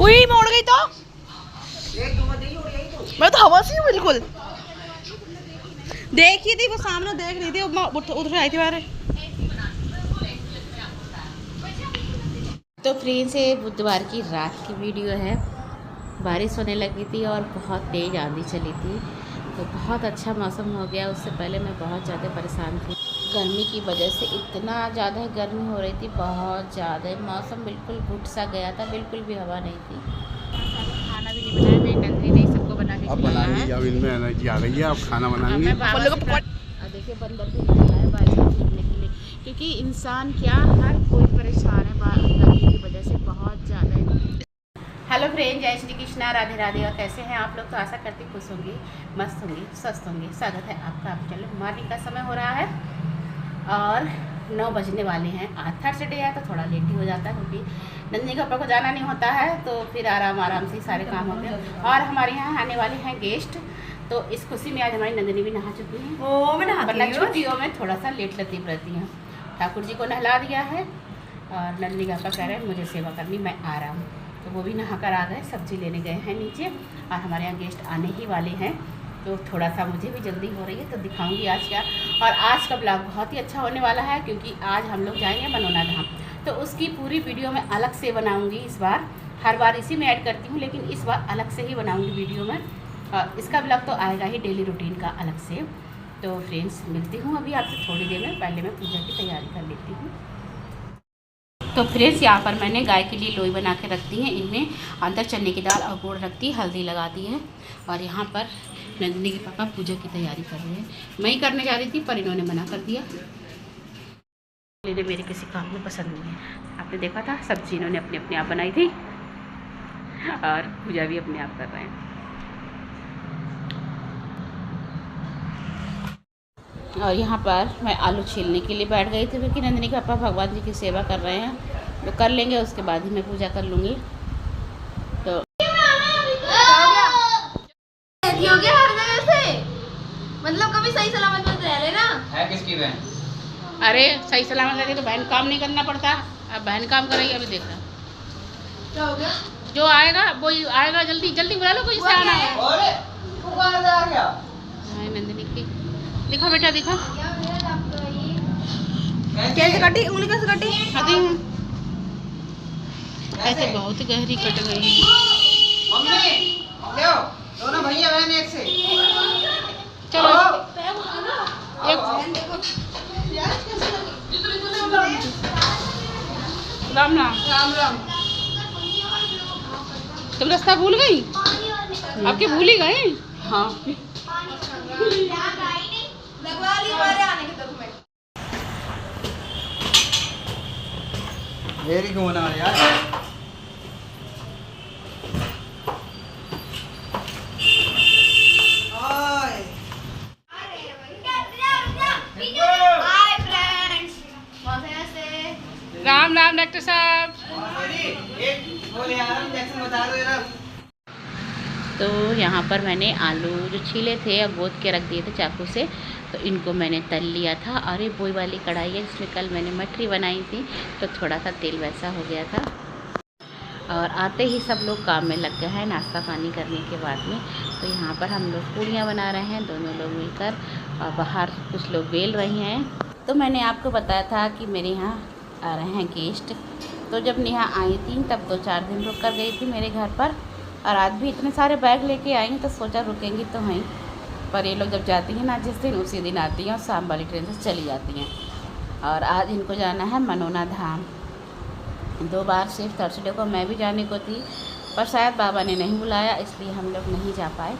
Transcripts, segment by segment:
उई मोड़ गई तो मैं तो हवा से हूँ बिल्कुल। देखी थी वो सामने देख रही थी, उधर से आई थी बाहर। तो फ्रेंड्स ये बुधवार की रात की वीडियो है। बारिश होने लगी थी और बहुत तेज़ आंधी चली थी, तो बहुत अच्छा मौसम हो गया। उससे पहले मैं बहुत ज़्यादा परेशान थी गर्मी की वजह से। इतना ज़्यादा गर्मी हो रही थी, बहुत ज़्यादा। मौसम बिल्कुल घुट सा गया था, बिल्कुल भी हवा नहीं थी। खाना भी नहीं बनाया, मेरी नंदनी ने सबको बना के खिलाया है। अब इनमें एनर्जी आ गई है, अब खाना बनाएंगे। देखिए बंदर भी निकला है बारिश में घूमने के लिए, क्योंकि इंसान क्या हर कोई परेशान है गर्मी की वजह से बहुत ज़्यादा है। हेलो फ्रेंड, जय श्री कृष्णा, राधे राधे। और कैसे हैं आप लोग? तो आशा करती खुश होंगी, मस्त होंगी, स्वस्थ होंगी। स्वागत है आपका। आप चलो, मॉर्निंग का समय हो रहा है और 9 बजने वाले हैं। आज थर्सडे है तो थोड़ा लेट ही हो जाता है, क्योंकि नंदनी के ऊपर को जाना नहीं होता है, तो फिर आराम से सारे काम होते हैं। और हमारे यहाँ आने वाले हैं गेस्ट, तो इस खुशी में आज हमारी नंदनी भी नहा चुकी है। वरना छुट्टियों में थोड़ा सा लेट लतीफ रहती हैं। ठाकुर जी को नहला दिया है और नंदनी का कह रहे हैं मुझे सेवा करनी, मैं आ रहा हूँ। तो वो भी नहा कर आ गए, सब्जी लेने गए हैं नीचे। और हमारे यहाँ गेस्ट आने ही वाले हैं, तो थोड़ा सा मुझे भी जल्दी हो रही है, तो दिखाऊंगी आज क्या। और आज का ब्लॉग बहुत ही अच्छा होने वाला है, क्योंकि आज हम लोग जाएंगे मनोना धाम। तो उसकी पूरी वीडियो मैं अलग से बनाऊंगी इस बार। हर बार इसी में ऐड करती हूँ, लेकिन इस बार अलग से ही बनाऊंगी वीडियो में। और इसका ब्लॉग तो आएगा ही डेली रूटीन का अलग से। तो फ्रेंड्स, मिलती हूँ अभी आपसे थोड़ी देर में। पहले मैं पूजा की तैयारी कर लेती हूँ। तो फ्रेंड्स, यहाँ पर मैंने गाय के लिए लोई बना के रख दी है। इनमें अंदर चने की दाल और गुड़ रख दी, हल्दी लगा दी है। और यहाँ पर नंदनी के पापा पूजा की तैयारी कर रहे हैं। मैं ही करने जा रही थी, पर इन्होंने मना कर दिया। इन्हें मेरे किसी काम में पसंद नहीं है। आपने देखा था, सब्जी इन्होंने अपने आप बनाई थी और पूजा भी अपने आप कर रहे हैं। और यहाँ पर मैं आलू छीलने के लिए बैठ गई थी, क्योंकि नंदनी के पापा भगवान जी की सेवा कर रहे हैं, तो कर लेंगे, उसके बाद ही मैं पूजा कर लूँगी। तो हो गया हर जगह से, मतलब कभी सही सलामत मत रह लेना है। किसकी बहन? अरे सही सलामत रहती तो बहन काम नहीं करना पड़ता। अब बहन काम करेगी। अभी देख रहा क्या हो गया? जो आएगा वो आएगा, जल्दी जल्दी बुला लो, कोई से आना है। नंदनी की दिखा बेटा, दिखा कैसे कटी उंगली, कैसे कटी? ऐसे बहुत गहरी कट गई है। दोनों भैया बहन एक से। चलो राम राम। राम राम। तुम रास्ता भूल गई? आपके भूल ही गए? हाँ। देरी क्यों होना यार? राम राम डॉक्टर साहब। तो यहाँ पर मैंने आलू जो छीले थे और गोद के रख दिए थे चाकू से, तो इनको मैंने तल लिया था। और ये बोई वाली कढ़ाई है, जिसमें कल मैंने मठरी बनाई थी, तो थोड़ा सा तेल वैसा हो गया था। और आते ही सब लोग काम में लग गए हैं, नाश्ता पानी करने के बाद में। तो यहाँ पर हम लोग पूड़ियाँ बना रहे हैं, दोनों लोग मिलकर, और बाहर कुछ लोग बेल रही हैं। तो मैंने आपको बताया था कि मेरे यहाँ आ रहे हैं गेस्ट। तो जब नेहा आई थी तब 2-4 दिन रुक कर गई थी मेरे घर पर, और आज भी इतने सारे बैग लेके आई, तो सोचा रुकेंगी तो हैं। पर ये लोग जब जाती हैं ना जिस दिन, उसी दिन आती हैं और शाम वाली ट्रेन से चली जाती हैं। और आज इनको जाना है मनोना धाम। 2 बार सिर्फ थर्सडे को मैं भी जाने को थी, पर शायद बाबा ने नहीं बुलाया, इसलिए हम लोग नहीं जा पाए।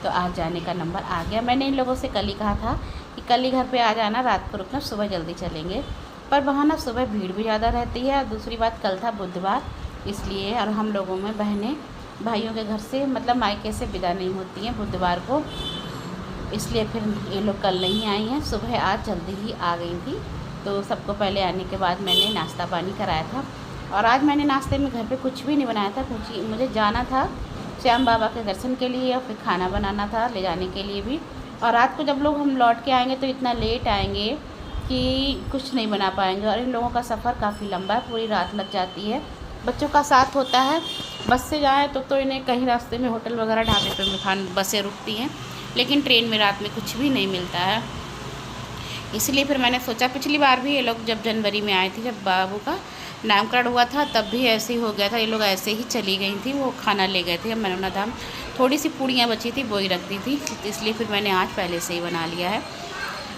तो आज जाने का नंबर आ गया। मैंने इन लोगों से कल ही कहा था कि कल ही घर पे आ जाना, रात को रुकना, सुबह जल्दी चलेंगे। पर वहाँ ना सुबह भीड़ भी ज़्यादा रहती है, और दूसरी बात कल था बुधवार, इसलिए। और हम लोगों में बहनें भाइयों के घर से, मतलब मायके से विदा नहीं होती हैं बुधवार को, इसलिए फिर ये लोग कल नहीं आई हैं। सुबह आज जल्दी ही आ गई थी। तो सबको पहले आने के बाद मैंने नाश्ता पानी कराया था। और आज मैंने नाश्ते में घर पे कुछ भी नहीं बनाया था, क्योंकि मुझे जाना था श्याम बाबा के दर्शन के लिए, और फिर खाना बनाना था ले जाने के लिए भी। और रात को जब लोग हम लौट के आएंगे तो इतना लेट आएंगे कि कुछ नहीं बना पाएंगे। और इन लोगों का सफ़र काफ़ी लंबा है, पूरी रात लग जाती है। बच्चों का साथ होता है, बस से जाएँ तो इन्हें कहीं रास्ते में होटल वगैरह ढाबे पे बसें रुकती हैं, लेकिन ट्रेन में रात में कुछ भी नहीं मिलता है। इसलिए फिर मैंने सोचा, पिछली बार भी ये लोग जब जनवरी में आए थे, जब बाबू का नामकरण हुआ था, तब भी ऐसे ही हो गया था। ये लोग ऐसे ही चली गई थी, वो खाना ले गए थे मनोना धाम। थोड़ी सी पूड़ियाँ बची थी, वो ही रख दी थी, इसलिए फिर मैंने आज पहले से ही बना लिया है।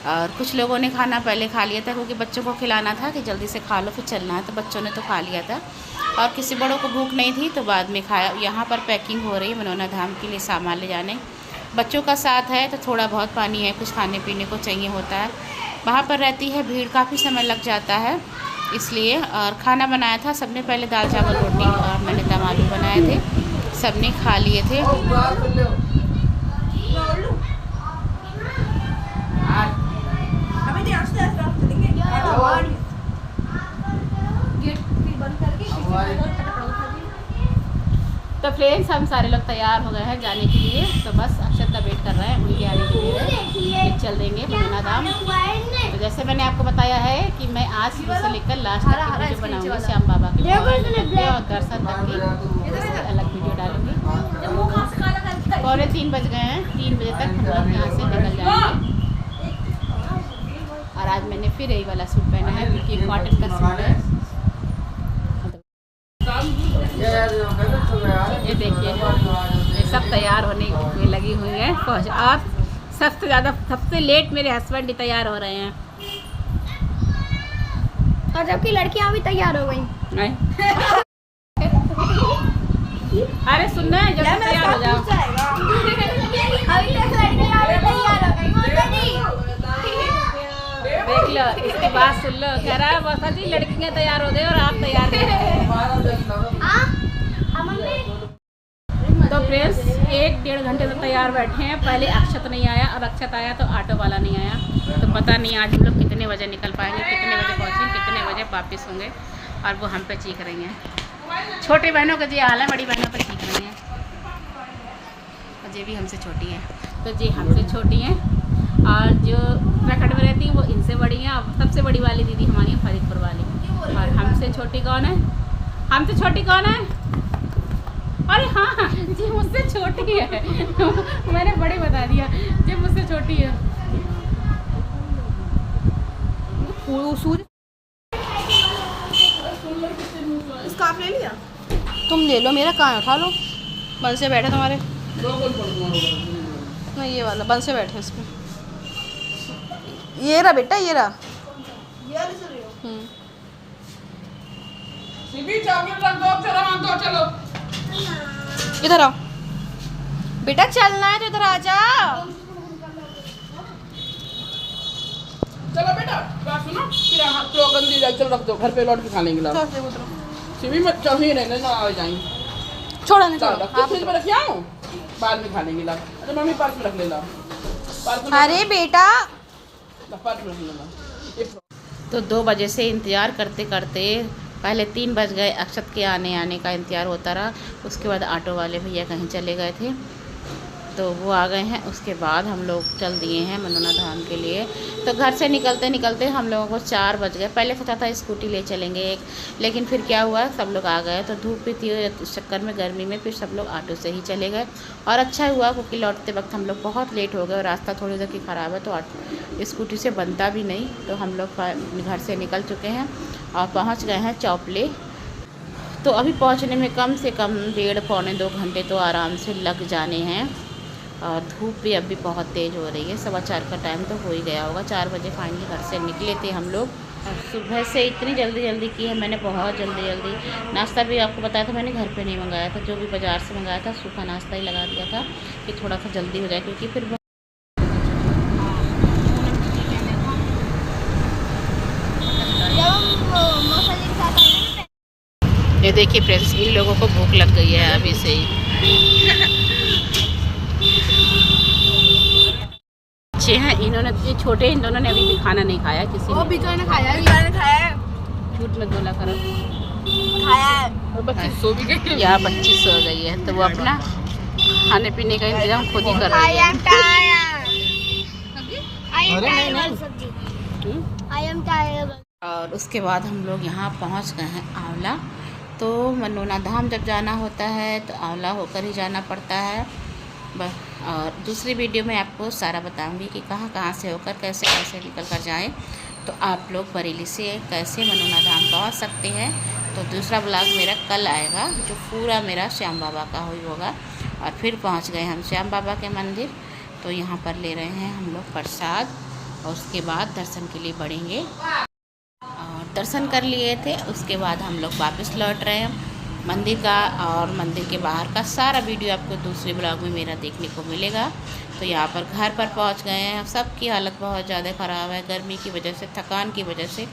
और कुछ लोगों ने खाना पहले खा लिया था, क्योंकि बच्चों को खिलाना था कि जल्दी से खा लो फिर चलना है, तो बच्चों ने तो खा लिया था। और किसी बड़ों को भूख नहीं थी तो बाद में खाया। यहाँ पर पैकिंग हो रही है मनोना धाम के लिए सामान ले जाने। बच्चों का साथ है तो थोड़ा बहुत पानी है, कुछ खाने पीने को चाहिए होता है। वहाँ पर रहती है भीड़, काफ़ी समय लग जाता है इसलिए। और खाना बनाया था सबने, पहले दाल चावल रोटी और मैंने दम आलू बनाए थे, सबने खा लिए थे। तो फ्रेंड्स, हम सारे लोग तैयार हो गए हैं जाने के लिए, तो बस अक्षत का वेट कर रहे हैं उनके आने के लिए। चल देंगे मनोना धाम। तो जैसे मैंने आपको बताया है कि मैं आज सुबह से लेकर लास्ट तक की वीडियो बनाऊंगी श्याम बाबा की और दर्शन तक की, उसकी अलग वीडियो डालूंगी। 2:45 बज गए हैं, 3 बजे तक हम लोग यहाँ से निकल जाएंगे। और आज मैंने फिर यही वाला सूट पहना है, क्योंकि कॉटन का सूट है। ये देखिए, ये सब तैयार होने में लगी हुई है और सबसे लेट मेरे हस्बैंड ही तैयार हो रहे हैं, और जबकि लड़कियां भी तैयार हो गई। नहीं अरे सुनना है, जब तैयार हो जाओ। अभी तक लड़कियां भी तैयार हो गई। देख लो, इसकी बात सुन लो। कह रहा है बस जी लड़कियां तैयार हो गई और आप तैयार नहीं। तो फ्रेंड्स, 1-1.5 घंटे से तैयार बैठे हैं। पहले अक्षत नहीं आया, अब अक्षत आया तो ऑटो वाला नहीं आया। तो पता नहीं आज हम लोग कितने बजे निकल पाएंगे, कितने बजे पहुँचेंगे, कितने बजे वापस होंगे। और वो हम पे चीख रही हैं। छोटी बहनों का जी हाल है, बड़ी बहनों पर चीख रही हैं। और ये भी हमसे छोटी है, तो जी हमसे छोटी हैं। और जो उत्तराखंड में रहती हैं वो इनसे बड़ी हैं। और सबसे बड़ी वाली दीदी हमारी है फरीदपुर वाली। और हमसे छोटी कौन है? हमसे छोटी कौन है? अरे हाँ जी, मुझसे छोटी है। मैंने बड़ी बता दिया, जी मुझसे छोटी है। स्कार्फ ले लिया? तुम ले लो, मेरा कहाँ है, उठा लो। बन से बैठे तुम्हारे, नहीं ये वाला बन से बैठे इस पे। ये रहा बेटा, ये रहा। इधर आओ बेटा, चलना है तो इधर आ जा। चलो बेटा, बात सुनो, फिर तो गंदी जल चल रख दो, घर पे लौट के खा लेंगे। ला सिवी मत चाहिए, नहीं ना आ जाएंगे। छोड़ा नहीं, छोड़ा आप फ्रिज में रख आऊं, बाद में खा लेंगे। ला अरे मम्मी पास में रख ले, ला अरे बेटा पास में रख लेना। तो 2 बजे से इंतज़ार करते करते पहले 3 बज गए। अक्षत के आने का इंतज़ार होता रहा। उसके बाद ऑटो वाले भैया कहीं चले गए थे, तो वो आ गए हैं। उसके बाद हम लोग चल दिए हैं मनोना धाम के लिए। तो घर से निकलते निकलते हम लोगों को 4 बज गए। पहले सोचा था स्कूटी ले चलेंगे एक, लेकिन फिर क्या हुआ, सब लोग आ गए। तो धूप भी थी, इस चक्कर में गर्मी में फिर सब लोग ऑटो से ही चले गए। और अच्छा हुआ, क्योंकि लौटते वक्त हम लोग बहुत लेट हो गए और रास्ता थोड़ी देर की ख़राब है, तो स्कूटी से बनता भी नहीं। तो हम लोग घर से निकल चुके हैं और पहुँच गए हैं चौपले। तो अभी पहुँचने में कम से कम 1.5-2 घंटे तो आराम से लग जाने हैं। और धूप भी अभी बहुत तेज़ हो रही है। 4:15 का टाइम तो हो ही गया होगा। 4 बजे फाइनली घर से निकले थे हम लोग। सुबह से इतनी जल्दी की है मैंने, बहुत जल्दी। नाश्ता भी आपको बताया था मैंने, घर पे नहीं मंगाया था। जो भी बाज़ार से मंगाया था सूखा नाश्ता ही लगा दिया था कि थोड़ा सा जल्दी हो जाए, क्योंकि फिर ये देखिए फ्रेंड्स, इन लोगों को भूख लग गई है अभी से ही। अच्छे हैं इन्होंने, ये छोटे इन दोनों ने अभी भी खाना नहीं खाया। किसी ने भी ने खाया, ने खाया। झूठ में बोला करो, खाया है। बच्ची सो भी गई, यहाँ बच्ची सो गई है, तो वो अपना खाने पीने का इंतजाम खुद ही कर रही है। I am tired. और उसके बाद हम लोग यहाँ पहुँच गए हैं आंवला। तो मनोना धाम जब जाना होता है तो आंवला होकर ही जाना पड़ता है बस। और दूसरी वीडियो में आपको सारा बताऊंगी कि कहाँ कहाँ से होकर कैसे कैसे निकल कर जाएँ। तो आप लोग बरेली से कैसे मनोना धाम पहुँच सकते हैं। तो दूसरा ब्लॉग मेरा कल आएगा जो पूरा मेरा श्याम बाबा का हुई होगा। और फिर पहुँच गए हम श्याम बाबा के मंदिर। तो यहाँ पर ले रहे हैं हम लोग प्रसाद और उसके बाद दर्शन के लिए बढ़ेंगे। और दर्शन कर लिए थे, उसके बाद हम लोग वापस लौट रहे हैं मंदिर का। और मंदिर के बाहर का सारा वीडियो आपको दूसरे ब्लॉग में मेरा देखने को मिलेगा। तो यहाँ पर घर पर पहुँच गए हैं। सबकी हालत बहुत ज़्यादा ख़राब है गर्मी की वजह से, थकान की वजह से।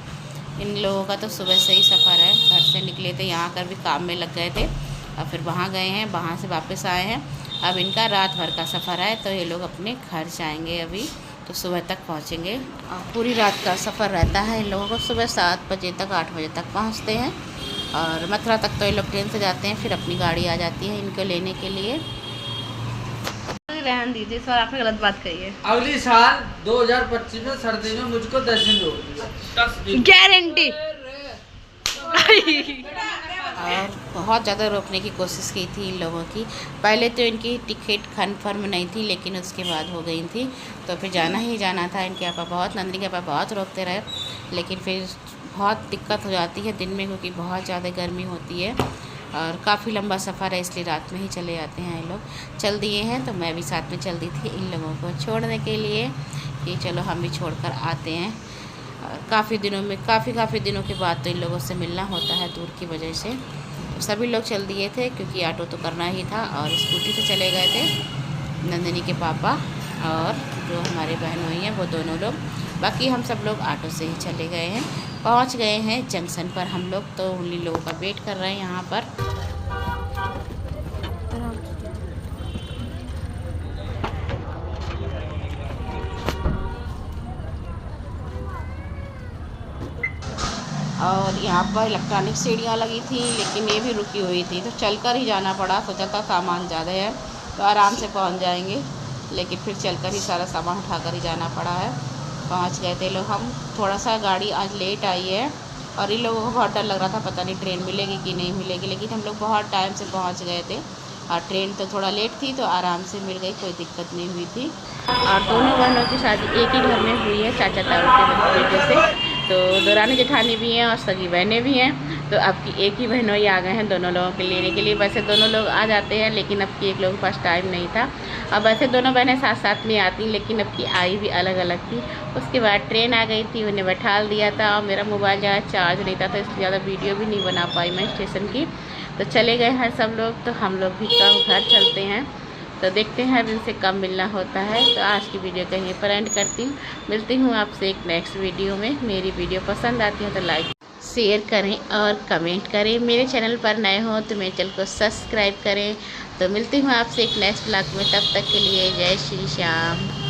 इन लोगों का तो सुबह से ही सफ़र है, घर से निकले थे, यहाँ कर भी काम में लग गए थे और फिर वहाँ गए हैं, वहाँ से वापस आए हैं। अब इनका रात भर का सफ़र है तो ये लोग अपने घर जाएंगे अभी। तो सुबह तक पहुँचेंगे और पूरी रात का सफ़र रहता है इन लोगों को। सुबह 7 बजे तक 8 बजे तक पहुँचते हैं। और मथुरा तक तो ये लोग ट्रेन से जाते हैं, फिर अपनी गाड़ी आ जाती है इनको लेने के लिए। रहन दीजिए, इस बार आपने गलत बात कही है। अगली साल 2025 में सर्दी में मुझको दर्शन दो, गारंटी। और बहुत ज़्यादा रोकने की कोशिश की थी इन लोगों की। पहले तो इनकी टिकट कन्फर्म नहीं थी, लेकिन उसके बाद हो गई थी। तो फिर जाना ही जाना था। इनके पापा बहुत, नंदिनी के पापा बहुत रोकते रहे, लेकिन फिर बहुत दिक्कत हो जाती है दिन में क्योंकि बहुत ज़्यादा गर्मी होती है और काफ़ी लंबा सफ़र है, इसलिए रात में ही चले जाते हैं ये लोग। चल दिए हैं तो मैं भी साथ में चल दी थी इन लोगों को छोड़ने के लिए कि चलो हम भी छोड़कर आते हैं। और काफ़ी दिनों के बाद तो इन लोगों से मिलना होता है दूर की वजह से। तो सभी लोग चल दिए थे क्योंकि ऑटो तो करना ही था और स्कूटी से चले गए थे नंदिनी के पापा और जो हमारे बहन हुई हैं वो दोनों लोग। बाकी हम सब लोग ऑटो से ही चले गए हैं। पहुंच गए हैं जंक्शन पर हम लोग। तो उन्हीं लोगों का वेट कर रहे हैं यहाँ पर। और यहाँ पर इलेक्ट्रॉनिक सीढ़ियाँ लगी थी, लेकिन ये भी रुकी हुई थी तो चलकर ही जाना पड़ा। सोचा था सामान ज़्यादा है तो आराम से पहुँच जाएंगे, लेकिन फिर चलकर ही सारा सामान उठाकर ही जाना पड़ा है। पहुँच गए थे लोग हम। थोड़ा सा गाड़ी आज लेट आई है और इन लोगों को बहुत डर लग रहा था, पता नहीं ट्रेन मिलेगी कि नहीं मिलेगी, लेकिन हम लोग बहुत टाइम से पहुँच गए थे। और ट्रेन तो थोड़ा लेट थी तो आराम से मिल गई, कोई दिक्कत नहीं हुई थी। और दोनों बहनों की शादी एक ही घर में हुई है, चाचा ताऊ के बेटे से। तो दौरानी जेठानी भी हैं और सगी बहनें भी हैं। तो अब की एक ही बहनों ही आ गए हैं दोनों लोगों के लेने के लिए। वैसे दोनों लोग आ जाते हैं, लेकिन अब की एक लोगों के पास टाइम नहीं था। अब वैसे दोनों बहनें साथ साथ में आती, लेकिन अब की आई भी अलग अलग थी। उसके बाद ट्रेन आ गई थी, उन्हें बैठा दिया था और मेरा मोबाइल ज़्यादा चार्ज नहीं था तो इसलिए ज़्यादा वीडियो भी नहीं बना पाई मैं स्टेशन की। तो चले गए हैं सब लोग। तो हम लोग भी कब घर चलते हैं तो देखते हैं अब इनसे कब मिलना होता है। तो आज की वीडियो कहीं पर एंड करती हूँ। मिलती हूँ आपसे एक नेक्स्ट वीडियो में। मेरी वीडियो पसंद आती है तो लाइक शेयर करें और कमेंट करें। मेरे चैनल पर नए हो तो मेरे चैनल को सब्सक्राइब करें। तो मिलती हूँ आपसे एक नेक्स्ट ब्लॉग में, तब तक के लिए जय श्री श्याम।